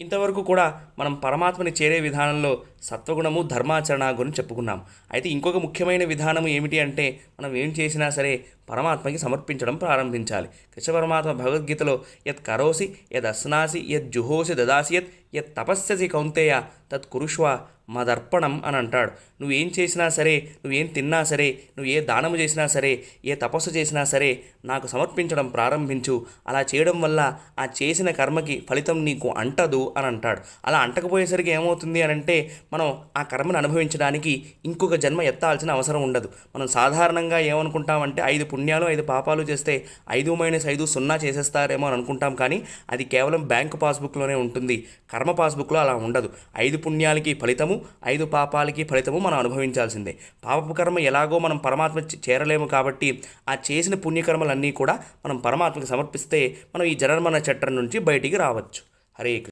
ఇంతవరకు కూడా మనం పరమాత్మని చేరే విధానంలో సత్వగుణము ధర్మాచరణ గురించి చెప్పుకున్నాం. అయితే ఇంకొక ముఖ్యమైన విధానం ఏమిటి అంటే మనం ఏం చేసినా సరే పరమాత్మకి సమర్పించడం ప్రారంభించాలి. కృష్ణ పరమాత్మ భగవద్గీతలో యత్ కరోసి యద్ అస్నాసి యద్ జుహోసి దదాసి యత్ తపస్యసి కౌంతేయ తత్ కురుష్వ మదర్పణం అని అంటాడు. నువ్వేం చేసినా సరే, నువ్వేం తిన్నా సరే, నువ్వు ఏ దానము చేసినా సరే, ఏ తపస్సు చేసినా సరే నాకు సమర్పించడం ప్రారంభించు. అలా చేయడం వల్ల ఆ చేసిన కర్మకి ఫలితం నీకు అంటదు అని అంటాడు. అలా అంటకపోయేసరికి ఏమవుతుంది అని అంటే మనం ఆ కర్మను అనుభవించడానికి ఇంకొక జన్మ ఎత్తాల్సిన అవసరం ఉండదు. మనం సాధారణంగా ఏమనుకుంటామంటే 5 పుణ్యాలు 5 పాపాలు చేస్తే 5 - 5 0 చేసేస్తారేమో అని అనుకుంటాం. కానీ అది కేవలం బ్యాంకు పాస్బుక్లోనే ఉంటుంది. కర్మ పాస్బుక్లో అలా ఉండదు. 5 పుణ్యాలకి ఫలితము, 5 పాపాలకి ఫలితము మనం అనుభవించాల్సిందే. పాపపు కర్మ ఎలాగో మనం పరమాత్మ చేరలేము కాబట్టి ఆ చేసిన పుణ్యకర్మలన్నీ కూడా మనం పరమాత్మకి సమర్పిస్తే మనం ఈ జనన చట్రం నుంచి బయటికి రావచ్చు. హరే కృష్ణ.